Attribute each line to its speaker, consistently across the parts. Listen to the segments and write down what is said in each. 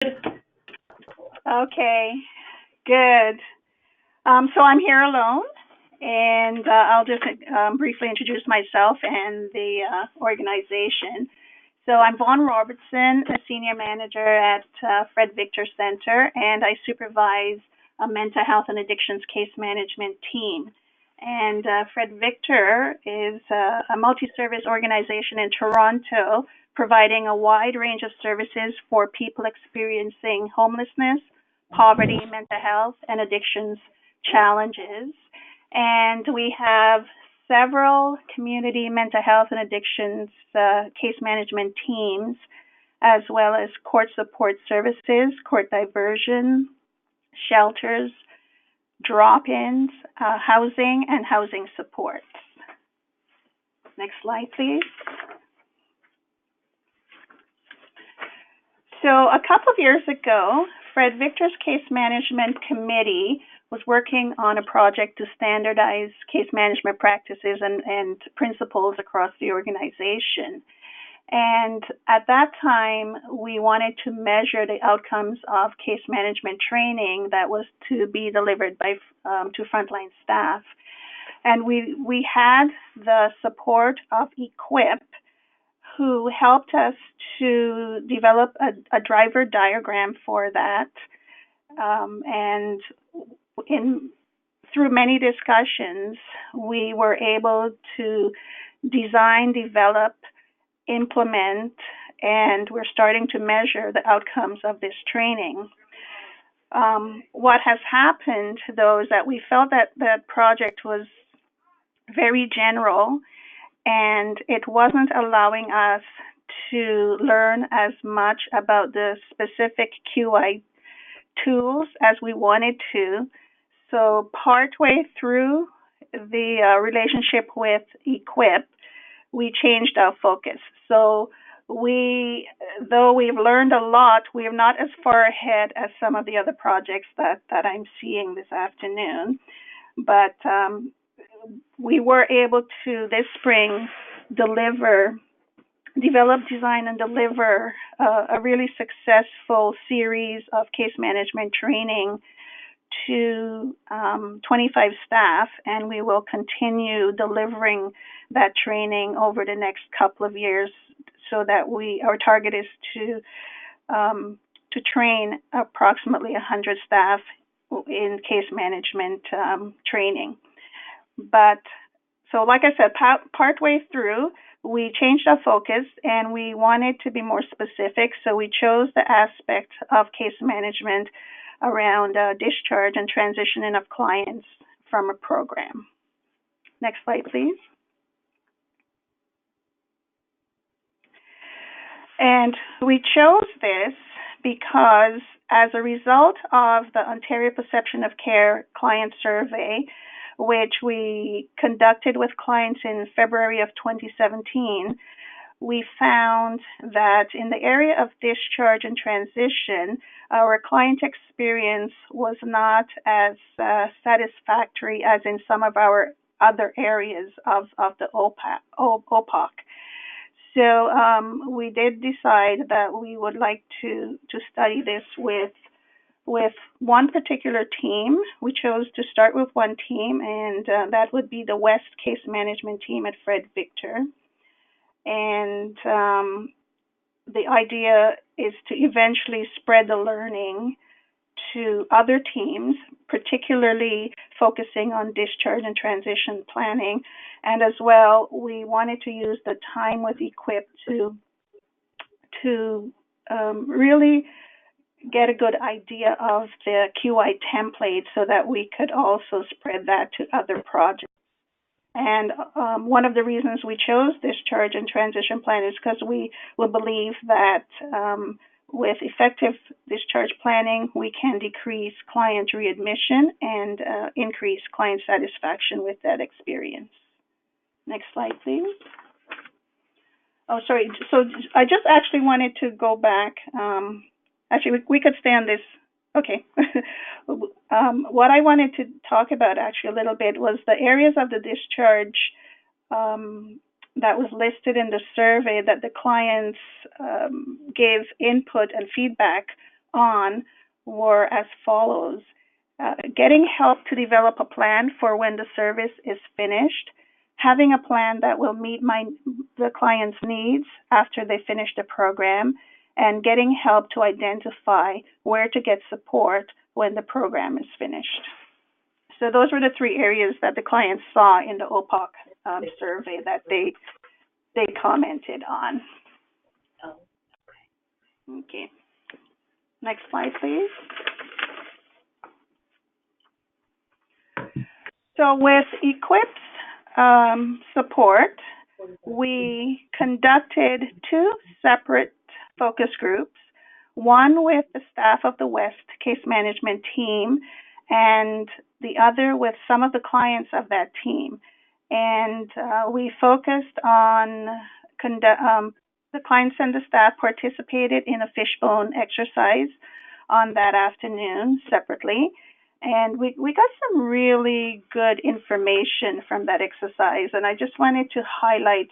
Speaker 1: Okay, good. So I'm here alone, and I'll just briefly introduce myself and the organization. So I'm Vaughn Robertson, a senior manager at Fred Victor Center, and I supervise a mental health and addictions case management team. And Fred Victor is a multi-service organization in Toronto, providing a wide range of services for people experiencing homelessness, poverty, mental health, and addictions challenges. And we have several community mental health and addictions case management teams, as well as court support services, court diversion, shelters, drop-ins, housing, and housing supports. Next slide, please. So a couple of years ago, Fred Victor's Case Management Committee was working on a project to standardize case management practices and principles across the organization. And at that time, we wanted to measure the outcomes of case management training that was to be delivered by to frontline staff. And we had the support of E-QIP, who helped us to develop a driver diagram for that. And through many discussions, we were able to design, develop, implement, and we're starting to measure the outcomes of this training. What has happened, though, is that we felt that that project was very general and it wasn't allowing us to learn as much about the specific QI tools as we wanted to. So partway through the relationship with E-QIP, we changed our focus. So though we've learned a lot, we are not as far ahead as some of the other projects that I'm seeing this afternoon. But we were able to, this spring, develop, design, and deliver a really successful series of case management training to 25 staff, and we will continue delivering that training over the next couple of years so that our target is to train approximately 100 staff in case management training. But so like I said, partway through, we changed our focus and we wanted to be more specific. So we chose the aspect of case management around discharge and transitioning of clients from a program. Next slide, please. And we chose this because as a result of the Ontario Perception of Care client survey, which we conducted with clients in February of 2017, we found that in the area of discharge and transition, our client experience was not as satisfactory as in some of our other areas of the OPOC. So we did decide that we would like to study this with one particular team. We chose to start with one team, and that would be the West Case Management Team at Fred Victor. And the idea is to eventually spread the learning to other teams, particularly focusing on discharge and transition planning. And as well, we wanted to use the time with E-QIP to really get a good idea of the QI template so that we could also spread that to other projects. And one of the reasons we chose discharge and transition plan is because we will believe that with effective discharge planning, we can decrease client readmission and increase client satisfaction with that experience. Next slide, please. Oh, sorry. So I just actually wanted to go back. Actually, we could stay on this. Okay. What I wanted to talk about actually a little bit was the areas of the discharge that was listed in the survey that the clients gave input and feedback on were as follows. Getting help to develop a plan for when the service is finished, having a plan that will meet the client's needs after they finish the program, and getting help to identify where to get support when the program is finished. So those were the three areas that the clients saw in the OPOC survey that they commented on. Okay. Next slide, please. So with E-QIP's support, we conducted two separate focus groups, one with the staff of the West case management team and the other with some of the clients of that team. And we focused on the clients and the staff participated in a fishbone exercise on that afternoon separately. And we got some really good information from that exercise. And I just wanted to highlight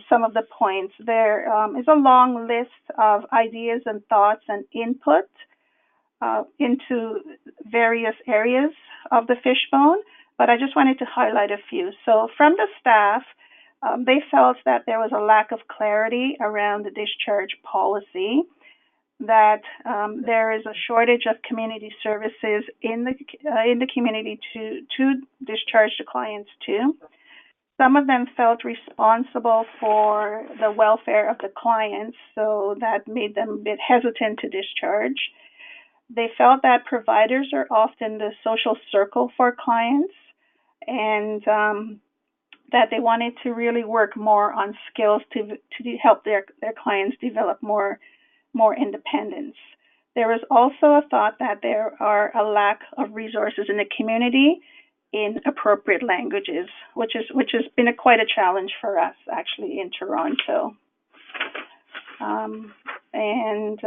Speaker 1: some of the points. There is a long list of ideas and thoughts and input into various areas of the fishbone, but I just wanted to highlight a few. So from the staff, they felt that there was a lack of clarity around the discharge policy, that there is a shortage of community services in the community to discharge the clients to. Some of them felt responsible for the welfare of the clients, so that made them a bit hesitant to discharge. They felt that providers are often the social circle for clients, and that they wanted to really work more on skills to help their clients develop more independence. There was also a thought that there are a lack of resources in the community in appropriate languages, which has been quite a challenge for us actually in Toronto. And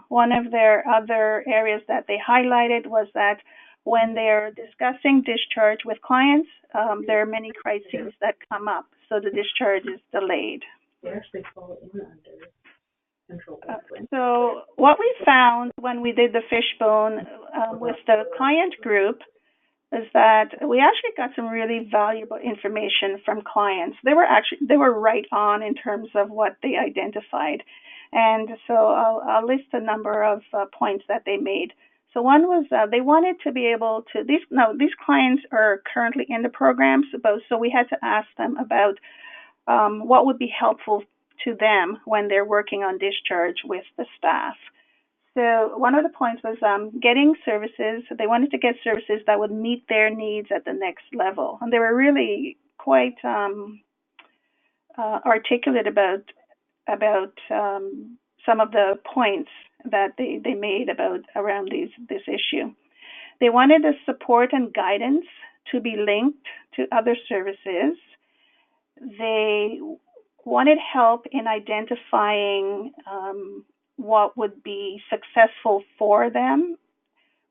Speaker 1: one of their other areas that they highlighted was that when they're discussing discharge with clients, there are many crises that come up, so the discharge is delayed.
Speaker 2: They actually fall in under control.
Speaker 1: So what we found when we did the fishbone with the client group is that we actually got some really valuable information from clients. They were right on in terms of what they identified. And so I'll list a number of points that they made. So one was they wanted to be able to, these clients are currently in the program, so we had to ask them about what would be helpful to them when they're working on discharge with the staff. So one of the points was getting services. They wanted to get services that would meet their needs at the next level. And they were really quite articulate about some of the points that they made around this issue. They wanted the support and guidance to be linked to other services. They wanted help in identifying what would be successful for them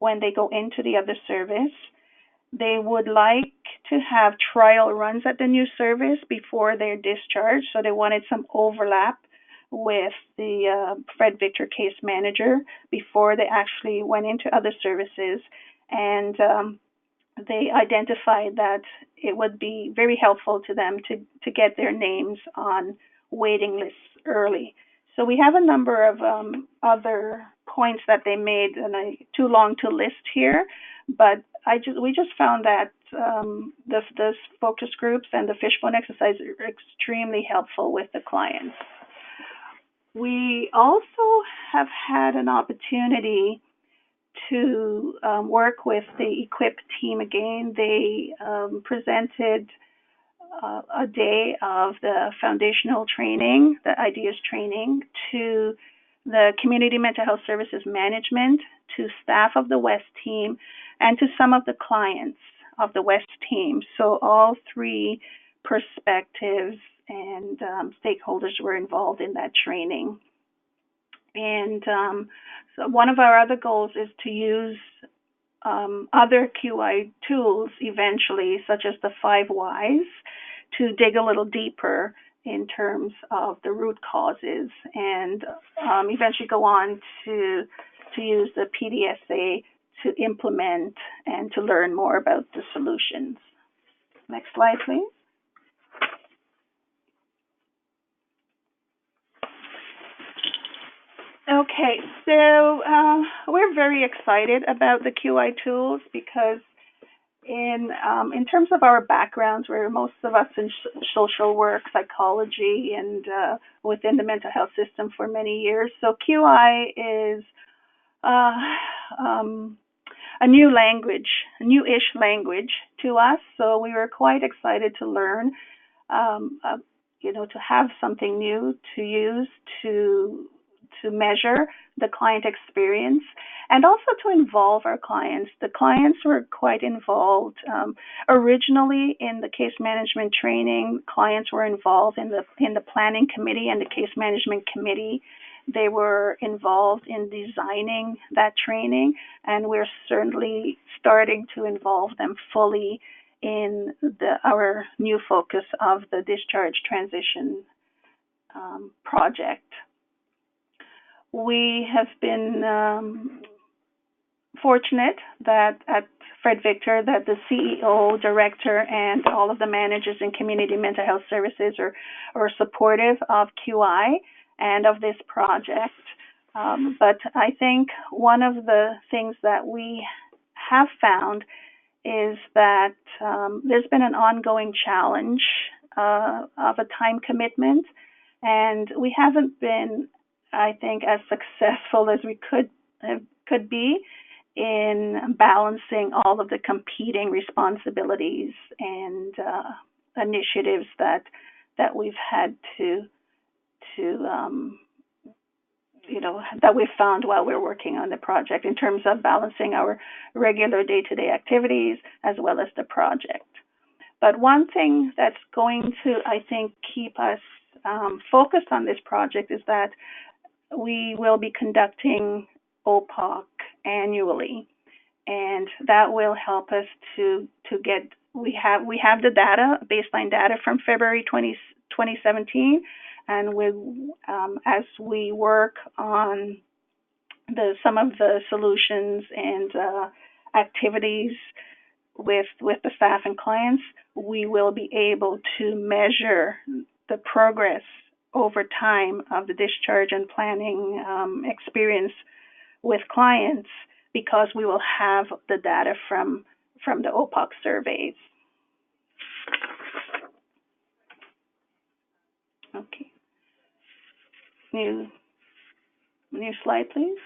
Speaker 1: when they go into the other service. They would like to have trial runs at the new service before they're discharged, so they wanted some overlap with the Fred Victor case manager before they actually went into other services. And they identified that it would be very helpful to them to get their names on waiting lists early. So we have a number of other points that they made, and too long to list here, but we just found that this focus groups and the fishbone exercise are extremely helpful with the clients. We also have had an opportunity to work with the E-QIP team again. They presented a day of the foundational training, the IDEAS training, to the Community Mental Health Services Management, to staff of the West team, and to some of the clients of the West team. So all three perspectives and stakeholders were involved in that training. And so one of our other goals is to use other QI tools eventually, such as the 5 Whys, to dig a little deeper in terms of the root causes and eventually go on to to use the PDSA to implement and to learn more about the solutions. Next slide, please. Okay, so we're very excited about the QI tools because in terms of our backgrounds, we're most of us in social work, psychology, and within the mental health system for many years. So QI is a new language, a new-ish language to us. So we were quite excited to learn, to have something new to use to measure the client experience and also to involve our clients. The clients were quite involved. Originally in the case management training, clients were involved in the planning committee and the case management committee. They were involved in designing that training, and we're certainly starting to involve them fully in our new focus of the discharge transition project. We have been fortunate that at Fred Victor that the CEO, director, and all of the managers in community mental health services are supportive of QI and of this project. But I think one of the things that we have found is that there's been an ongoing challenge of a time commitment, and we haven't been, I think, as successful as we could be in balancing all of the competing responsibilities and initiatives that we've had that we've found while we're working on the project in terms of balancing our regular day-to-day activities as well as the project. But one thing that's going to, I think, keep us focused on this project is that we will be conducting OPOC annually, and that will help us to get. We have the data, baseline data from February 2017, and as we work on some of the solutions and activities with the staff and clients, we will be able to measure the progress over time of the discharge and planning experience with clients because we will have the data from the OPOC surveys. Okay. New slide, please.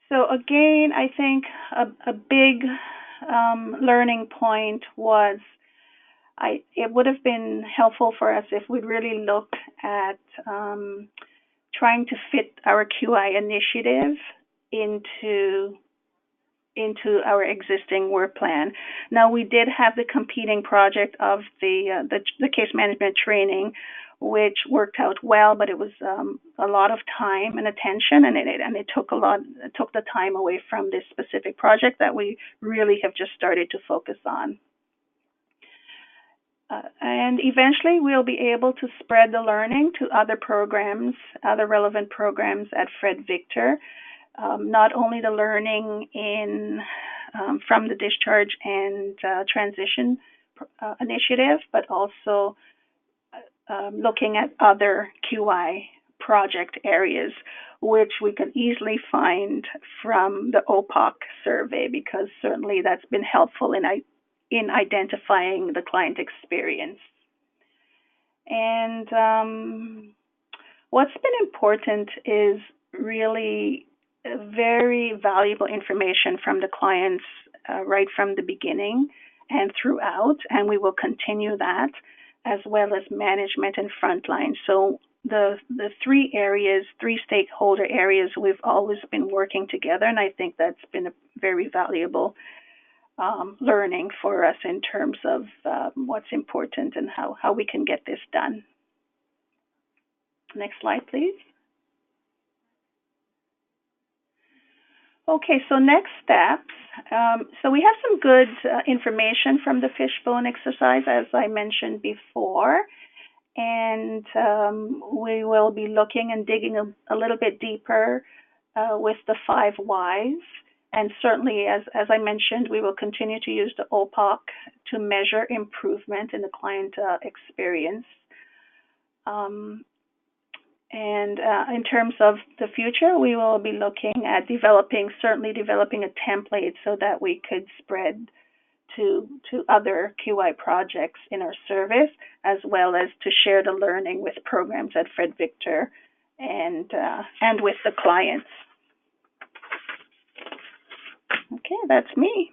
Speaker 1: So again, I think a big learning point was it would have been helpful for us if we'd really looked at trying to fit our QI initiative into our existing work plan. Now, we did have the competing project of the case management training, which worked out well, but it was a lot of time and attention, and it took the time away from this specific project that we really have just started to focus on. And eventually, we'll be able to spread the learning to other programs, other relevant programs at Fred Victor. Not only the learning from the discharge and transition initiative, but also looking at other QI project areas, which we can easily find from the OPOC survey, because certainly that's been helpful in identifying the client experience. And what's been important is really very valuable information from the clients right from the beginning and throughout, and we will continue that, as well as management and frontline. So the three stakeholder areas, we've always been working together, and I think that's been a very valuable learning for us in terms of what's important and how we can get this done. Next slide, please. Okay, so next steps. So we have some good information from the fishbone exercise, as I mentioned before. and we will be looking and digging a little bit deeper with the 5 whys. And certainly, as I mentioned, we will continue to use the OPOC to measure improvement in the client experience. And in terms of the future, we will be looking at certainly developing a template so that we could spread to other QI projects in our service, as well as to share the learning with programs at Fred Victor and with the clients. Okay, that's me.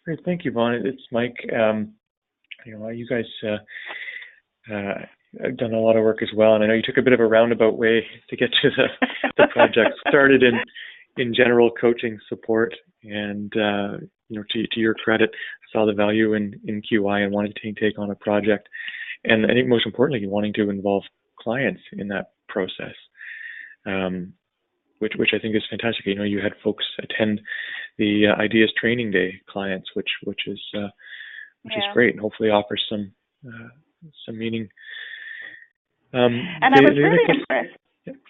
Speaker 3: Great, thank you, Vaughn. It's Mike. You guys have done a lot of work as well, and I know you took a bit of a roundabout way to get to the project. Started in general coaching support, and to your credit, saw the value in QI and wanted to take on a project, and I think most importantly, wanting to involve clients in that process, which I think is fantastic. You had folks attend the Ideas Training Day clients, which is great, and hopefully offers some meaning.
Speaker 1: And I was really impressed.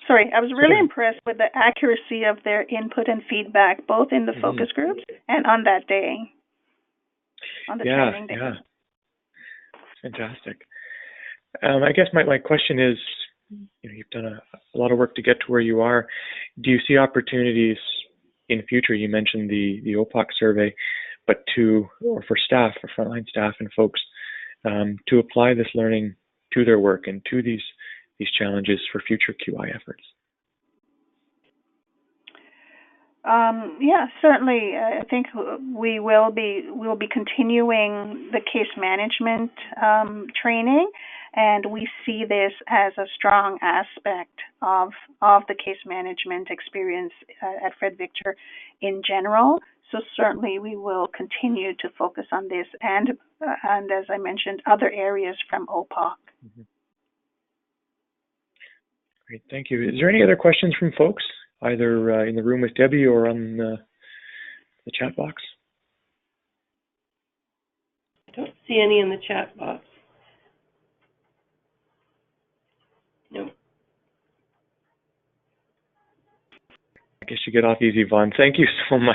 Speaker 1: I was really impressed with the accuracy of their input and feedback, both in the focus groups and on that day, on the training day.
Speaker 3: Yeah, fantastic. I guess my question is, you've done a lot of work to get to where you are. Do you see opportunities in the future? You mentioned the OPOC survey, but for staff, for frontline staff and folks, to apply this learning to their work and to these challenges for future QI efforts?
Speaker 1: Certainly. I think we'll be continuing the case management training, and we see this as a strong aspect of the case management experience at Fred Victor in general. So certainly we will continue to focus on this and as I mentioned, other areas from OPOC.
Speaker 3: Great, thank you. Is there any other questions from folks, either in the room with Debbie or on the chat box?
Speaker 2: I don't see any in the chat box. No.
Speaker 3: I guess you get off easy, Vaughn. Thank you so much.